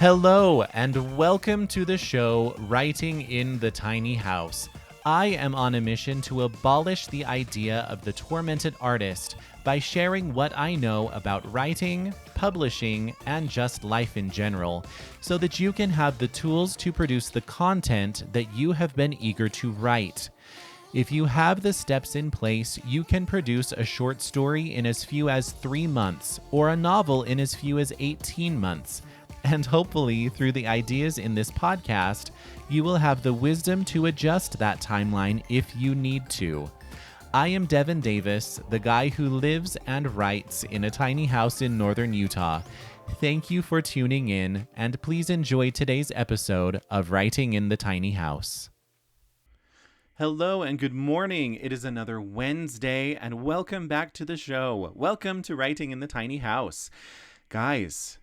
Hello, and welcome to the show Writing in the Tiny House. I am on a mission to abolish the idea of the tormented artist by sharing what I know about writing, publishing, and just life in general, so that you can have the tools to produce the content that you have been eager to write. If you have the steps in place, you can produce a short story in as few as 3 months, or a novel in as few as 18 months. And hopefully, through the ideas in this podcast, you will have the wisdom to adjust that timeline if you need to. I am Devin Davis, the guy who lives and writes in a tiny house in northern Utah. Thank you for tuning in, and please enjoy today's episode of Writing in the Tiny House. Hello and good morning. It is another Wednesday, and welcome back to the show. Welcome to Writing in the Tiny House. Guys,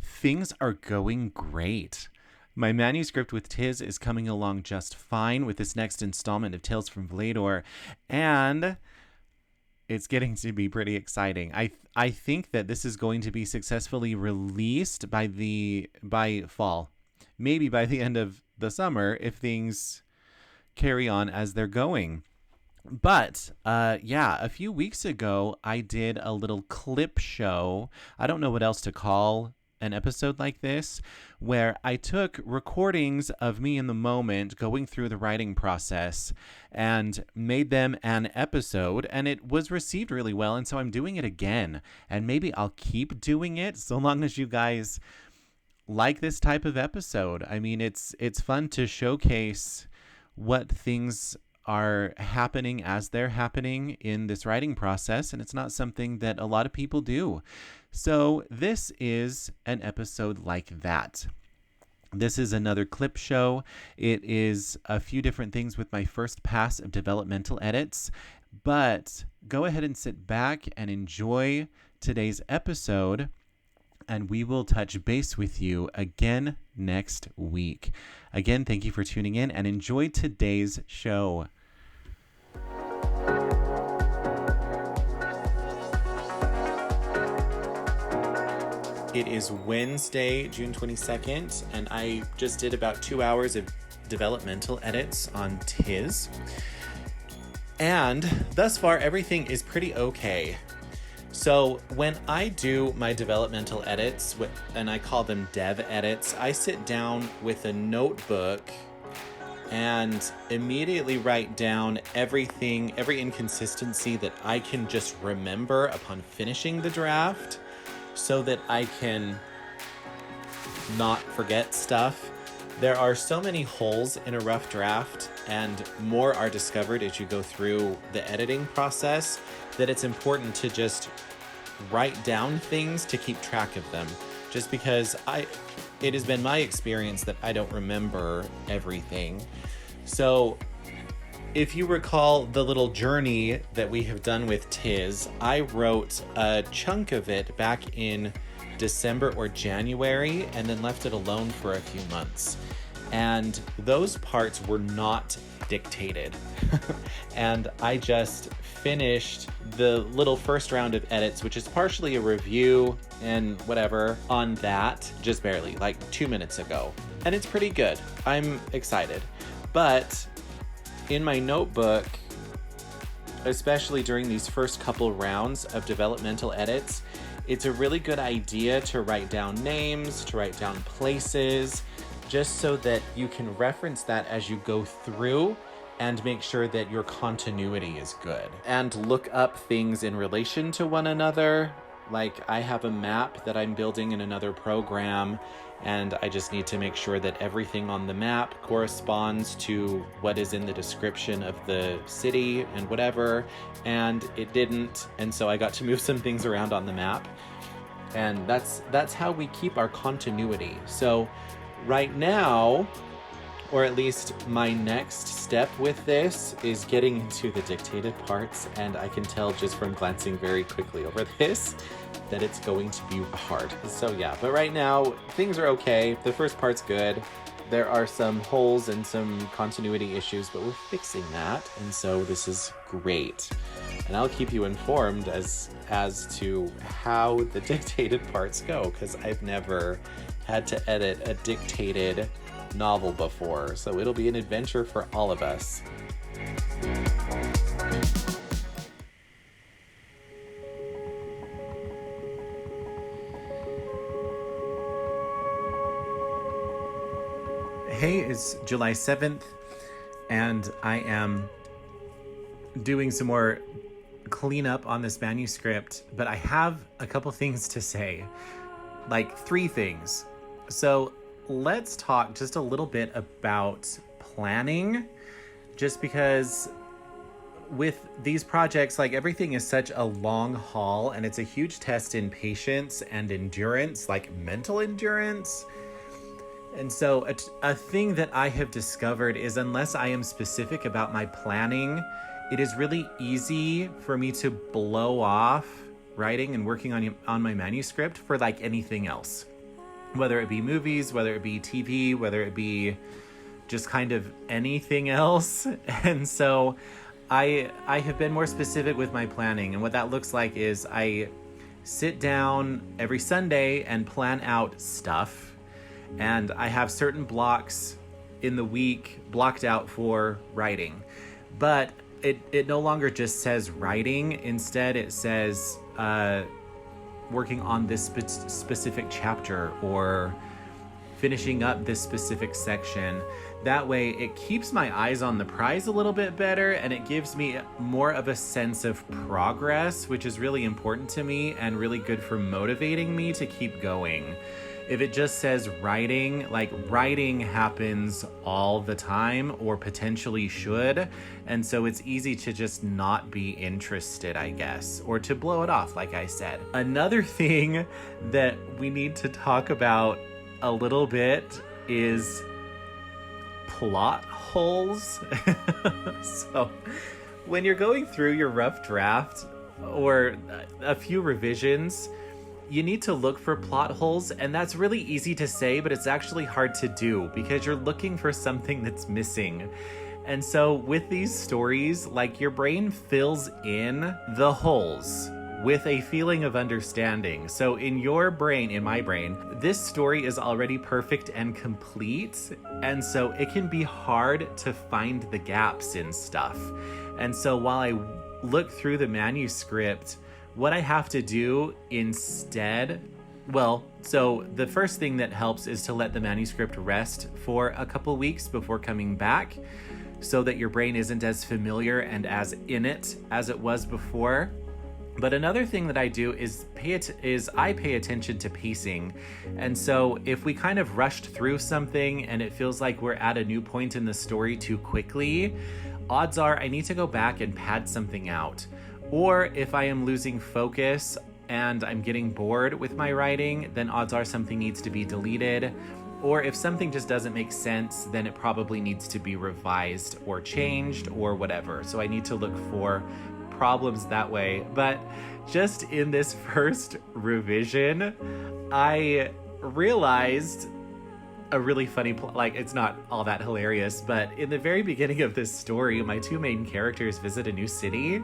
things are going great. My manuscript with Tiz is coming along just fine with this next installment of Tales from Vlador, and it's getting to be pretty exciting. I think that this is going to be successfully released by fall, maybe by the end of the summer if things carry on as they're going. But a few weeks ago I did a little clip show. I don't know what else to call an episode like this, where I took recordings of me in the moment going through the writing process and made them an episode, and it was received really well, and so I'm doing it again, and maybe I'll keep doing it so long as you guys like this type of episode. I mean, it's fun to showcase what things are happening as they're happening in this writing process, and it's not something that a lot of people do. So this is an episode like that. This is another clip show. It is a few different things with my first pass of developmental edits, but go ahead and sit back and enjoy today's episode, and we will touch base with you again next week. Again, thank you for tuning in and enjoy today's show. It is Wednesday, June 22nd, and I just did about 2 hours of developmental edits on Tiz. And thus far, everything is pretty okay. So when I do my developmental edits, and I call them dev edits, I sit down with a notebook and immediately write down everything, every inconsistency that I can just remember upon finishing the draft, so that I can not forget stuff. There are so many holes in a rough draft, and more are discovered as you go through the editing process, that it's important to just write down things to keep track of them. Just because it has been my experience that I don't remember everything. So if you recall the little journey that we have done with Tiz, I wrote a chunk of it back in December or January and then left it alone for a few months. And those parts were not dictated. And I just finished the little first round of edits, which is partially a review and whatever on that, just barely, like 2 minutes ago. And it's pretty good. I'm excited. But in my notebook, especially during these first couple rounds of developmental edits, it's a really good idea to write down names, to write down places, just so that you can reference that as you go through and make sure that your continuity is good. And look up things in relation to one another. Like, I have a map that I'm building in another program, and I just need to make sure that everything on the map corresponds to what is in the description of the city and whatever, and it didn't, and so I got to move some things around on the map. And that's how we keep our continuity. So right now, or at least my next step with this, is getting into the dictated parts, and I can tell just from glancing very quickly over this that it's going to be hard. So yeah, but right now things are okay. The first part's good. There are some holes and some continuity issues, but we're fixing that, and so this is great. and I'll keep you informed as to how the dictated parts go, because I've never had to edit a dictated novel before, so it'll be an adventure for all of us. Hey, it's July 7th, and I am doing some more cleanup on this manuscript, but I have a couple things to say, like 3 things. So let's talk just a little bit about planning, just because with these projects, like, everything is such a long haul, and it's a huge test in patience and endurance, like mental endurance. And so a thing that I have discovered is, unless I am specific about my planning, it is really easy for me to blow off writing and working on my manuscript for like anything else. Whether it be movies, whether it be TV, whether it be just kind of anything else. And so I have been more specific with my planning. And what that looks like is I sit down every Sunday and plan out stuff. And I have certain blocks in the week blocked out for writing. But it no longer just says writing. Instead, it says working on this specific chapter or finishing up this specific section. That way, it keeps my eyes on the prize a little bit better, and it gives me more of a sense of progress, which is really important to me and really good for motivating me to keep going. If it just says writing, like, writing happens all the time, or potentially should, and so it's easy to just not be interested, I guess, or to blow it off, like I said. Another thing that we need to talk about a little bit is plot holes. So when you're going through your rough draft or a few revisions, you need to look for plot holes, and that's really easy to say, but it's actually hard to do because you're looking for something that's missing. And so with these stories, like, your brain fills in the holes with a feeling of understanding. So in your brain, in my brain, this story is already perfect and complete, and so it can be hard to find the gaps in stuff. And so while I look through the manuscript, what I have to do instead, so the first thing that helps is to let the manuscript rest for a couple weeks before coming back, so that your brain isn't as familiar and as in it as it was before. But another thing that I do is I pay attention to pacing. And so if we kind of rushed through something and it feels like we're at a new point in the story too quickly, odds are I need to go back and pad something out. Or if I am losing focus and I'm getting bored with my writing, then odds are something needs to be deleted. Or if something just doesn't make sense, then it probably needs to be revised or changed or whatever. So I need to look for problems that way. But just in this first revision, I realized a really funny, it's not all that hilarious, but in the very beginning of this story, my 2 main characters visit a new city.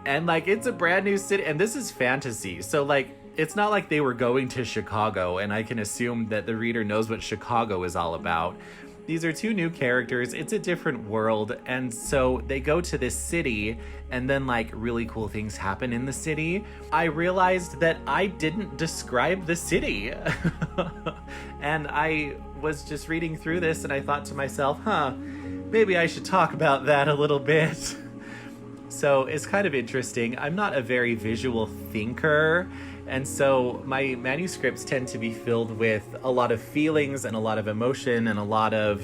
And, like, it's a brand new city, and this is fantasy. So, like, it's not like they were going to Chicago, and I can assume that the reader knows what Chicago is all about. These are 2 new characters. It's a different world. And so they go to this city, and then, like, really cool things happen in the city. I realized that I didn't describe the city. And I was just reading through this, and I thought to myself, maybe I should talk about that a little bit. So it's kind of interesting. I'm not a very visual thinker, and so my manuscripts tend to be filled with a lot of feelings and a lot of emotion and a lot of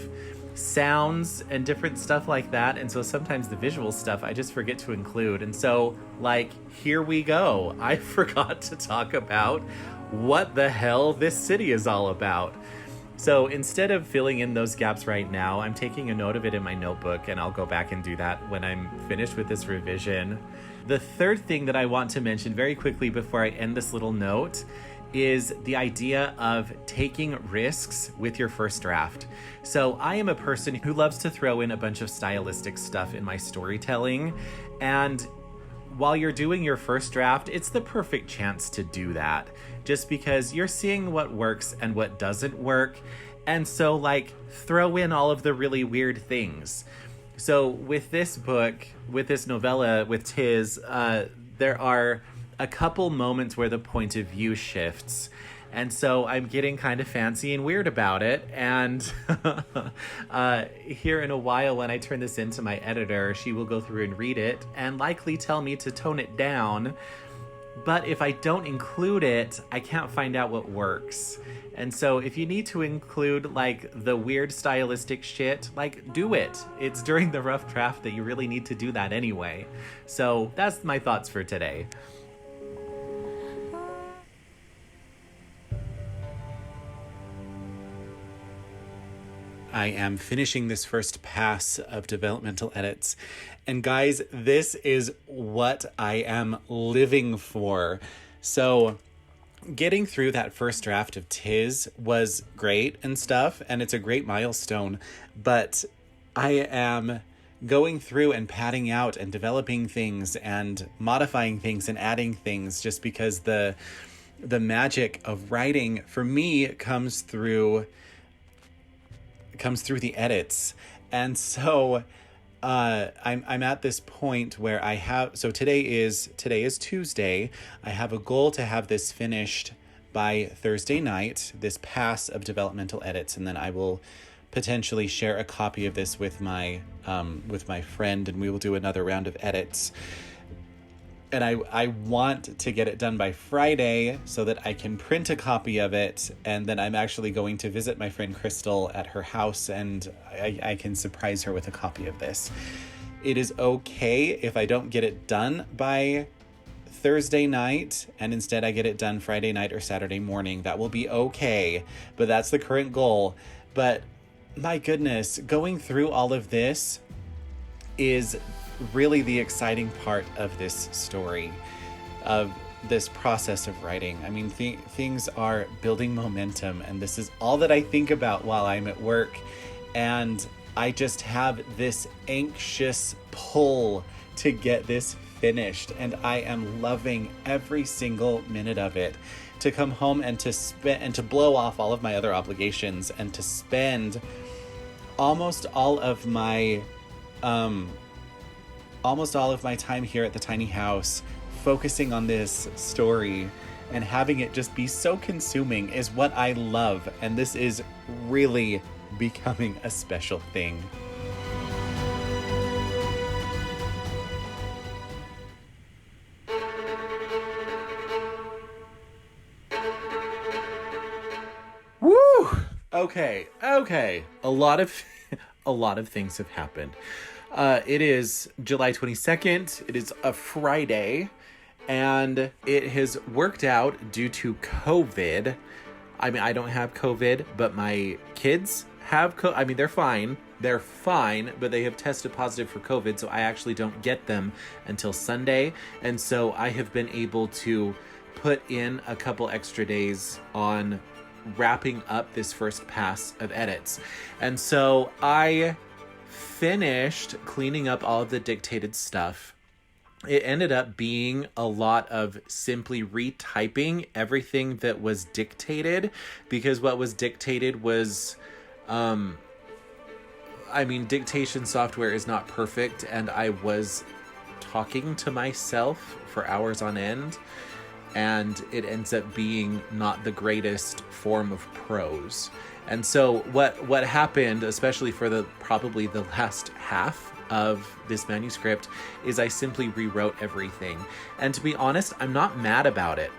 sounds and different stuff like that. And so sometimes the visual stuff I just forget to include. And so, like, here we go. I forgot to talk about what the hell this city is all about. So instead of filling in those gaps right now, I'm taking a note of it in my notebook, and I'll go back and do that when I'm finished with this revision. The third thing that I want to mention very quickly before I end this little note is the idea of taking risks with your first draft. So I am a person who loves to throw in a bunch of stylistic stuff in my storytelling, and while you're doing your first draft, it's the perfect chance to do that. Just because you're seeing what works and what doesn't work. And so, like, throw in all of the really weird things. So with this book, with this novella, with Tiz, there are a couple moments where the point of view shifts. And so I'm getting kind of fancy and weird about it. And here in a while, when I turn this into my editor, she will go through and read it and likely tell me to tone it down. But if I don't include it, I can't find out what works. And so if you need to include, like, the weird stylistic shit, like, do it. It's during the rough draft that you really need to do that anyway. So that's my thoughts for today. I am finishing this first pass of developmental edits. And guys, this is what I am living for. So getting through that first draft of Tiz was great and stuff, and it's a great milestone. But I am going through and padding out and developing things and modifying things and adding things, just because the magic of writing for me comes through the edits. And so I'm at this point where I have, so today is Tuesday. I have a goal to have this finished by Thursday night, this pass of developmental edits, and then I will potentially share a copy of this with my friend, and we will do another round of edits. And I want to get it done by Friday so that I can print a copy of it. And then I'm actually going to visit my friend Crystal at her house, and I can surprise her with a copy of this. It is okay if I don't get it done by Thursday night and instead I get it done Friday night or Saturday morning. That will be okay, but that's the current goal. But my goodness, going through all of this is really the exciting part of this story, of this process of writing. I mean, things are building momentum, and this is all that I think about while I'm at work. And I just have this anxious pull to get this finished, and I am loving every single minute of it. To come home and to blow off all of my other obligations, and to spend almost all of my time here at the tiny house focusing on this story and having it just be so consuming is what I love. And this is really becoming a special thing. Woo! Okay. A lot of things have happened. It is July 22nd. It is a Friday, and it has worked out due to COVID. I mean, I don't have COVID, but my kids have I mean, they're fine, but they have tested positive for COVID, so I actually don't get them until Sunday. And so I have been able to put in a couple extra days on wrapping up this first pass of edits. And so I finished cleaning up all of the dictated stuff. It ended up being a lot of simply retyping everything that was dictated, because what was dictated was, dictation software is not perfect, and I was talking to myself for hours on end, and it ends up being not the greatest form of prose. And so what happened, especially for probably the last half of this manuscript, is I simply rewrote everything. And to be honest, I'm not mad about it.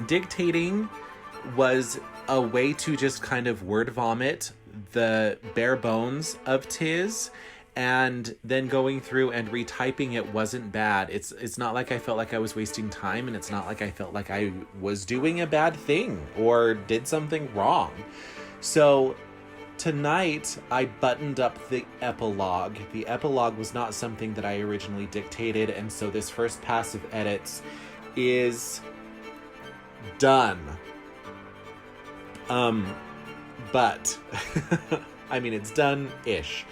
Dictating was a way to just kind of word vomit the bare bones of Tiz, and then going through and retyping it wasn't bad. It's not like I felt like I was wasting time, and it's not like I felt like I was doing a bad thing or did something wrong. So tonight I buttoned up the epilogue. The epilogue was not something that I originally dictated, and so this first pass of edits is done. But I mean, it's done-ish.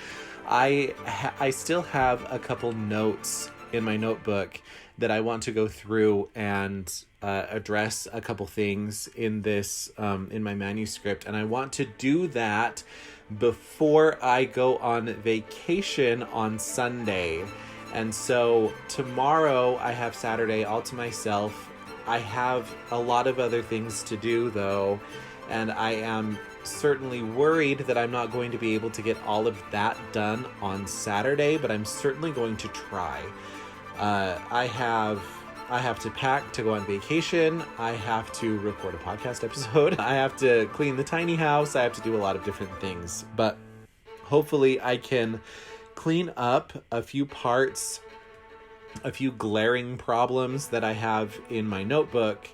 I still have a couple notes in my notebook that I want to go through and address a couple things in this, in my manuscript. And I want to do that before I go on vacation on Sunday. And so tomorrow I have Saturday all to myself. I have a lot of other things to do though, and I am certainly worried that I'm not going to be able to get all of that done on Saturday, but I'm certainly going to try. I have to pack to go on vacation. I have to record a podcast episode. I have to clean the tiny house. I have to do a lot of different things, but hopefully I can clean up a few parts, a few glaring problems that I have in my notebook,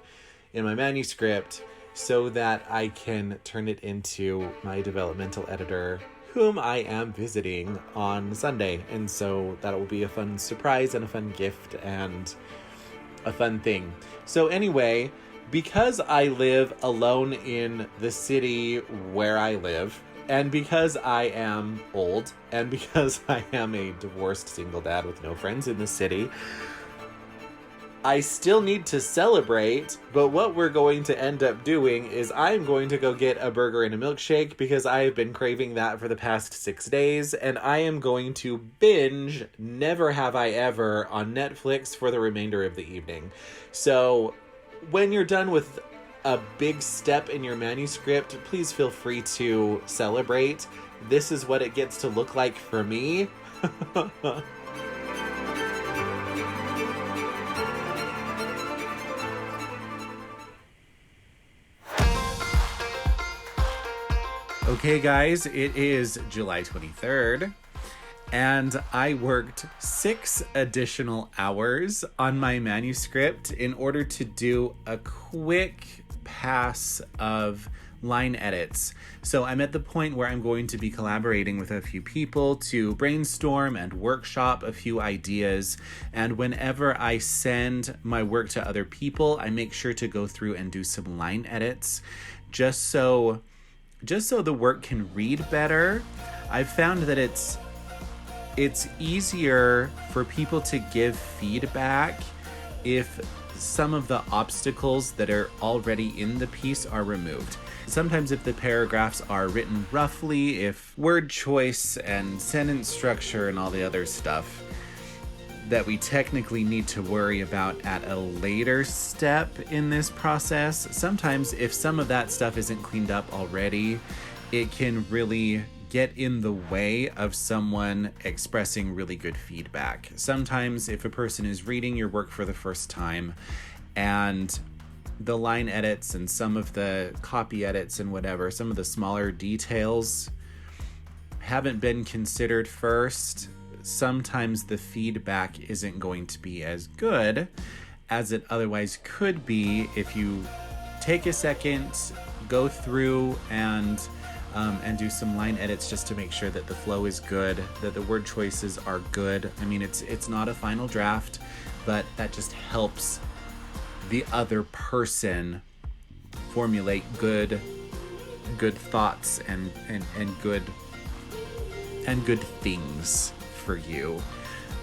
in my manuscript, so that I can turn it into my developmental editor, whom I am visiting on Sunday. And so that will be a fun surprise and a fun gift and a fun thing. So anyway, because I live alone in the city where I live, and because I am old, and because I am a divorced single dad with no friends in the city, I still need to celebrate, but what we're going to end up doing is I'm going to go get a burger and a milkshake because I have been craving that for the past 6 days, and I am going to binge Never Have I Ever on Netflix for the remainder of the evening. So when you're done with a big step in your manuscript, please feel free to celebrate. This is what it gets to look like for me. Okay, guys, it is July 23rd, and I worked 6 additional hours on my manuscript in order to do a quick pass of line edits. So I'm at the point where I'm going to be collaborating with a few people to brainstorm and workshop a few ideas. And whenever I send my work to other people, I make sure to go through and do some line edits just so the work can read better. I've found that it's easier for people to give feedback if some of the obstacles that are already in the piece are removed. Sometimes if the paragraphs are written roughly, if word choice and sentence structure and all the other stuff that we technically need to worry about at a later step in this process, sometimes if some of that stuff isn't cleaned up already, it can really get in the way of someone expressing really good feedback. Sometimes if a person is reading your work for the first time and the line edits and some of the copy edits and whatever, some of the smaller details haven't been considered first, sometimes the feedback isn't going to be as good as it otherwise could be if you take a second, go through and do some line edits just to make sure that the flow is good, that the word choices are good. I mean, it's not a final draft, but that just helps the other person formulate good thoughts and good things for you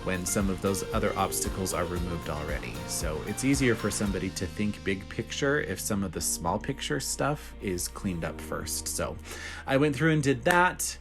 when some of those other obstacles are removed already. So it's easier for somebody to think big picture if some of the small picture stuff is cleaned up first. So I went through and did that.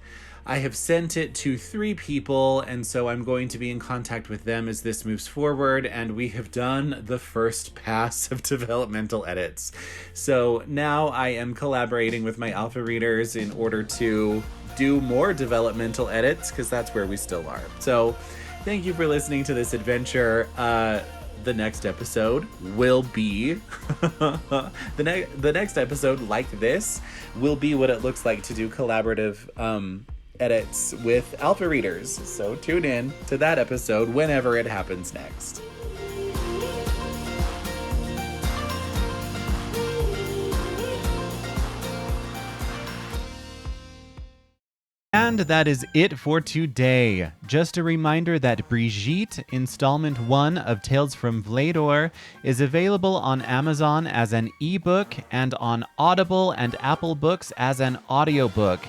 I have sent it to 3 people, and so I'm going to be in contact with them as this moves forward, and we have done the first pass of developmental edits. So now I am collaborating with my alpha readers in order to do more developmental edits, because that's where we still are. So thank you for listening to this adventure. The next episode will be the next episode, like this, will be what it looks like to do collaborative edits with alpha readers. So tune in to that episode whenever it happens next. And that is it for today. Just a reminder that Brigitte, installment 1 of Tales from Vlador, is available on Amazon as an ebook and on Audible and Apple Books as an audiobook.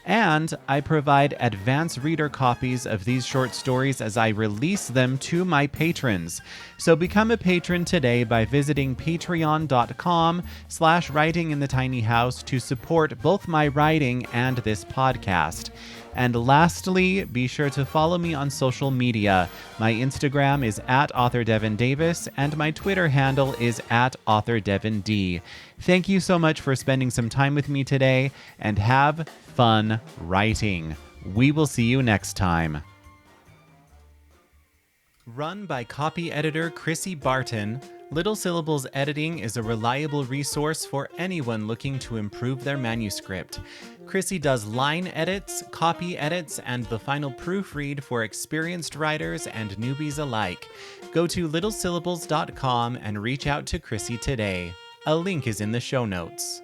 And I provide advance reader copies of these short stories as I release them to my patrons. So become a patron today by visiting patreon.com/writinginthetinyhouse to support both my writing and this podcast. And lastly, be sure to follow me on social media. My Instagram is @AuthorDevinDavis, and my Twitter handle is @AuthorDevinD. Thank you so much for spending some time with me today, and have fun writing. We will see you next time. Run by copy editor Chrissy Barton, Little Syllables Editing is a reliable resource for anyone looking to improve their manuscript. Chrissy does line edits, copy edits, and the final proofread for experienced writers and newbies alike. Go to littlesyllables.com and reach out to Chrissy today. A link is in the show notes.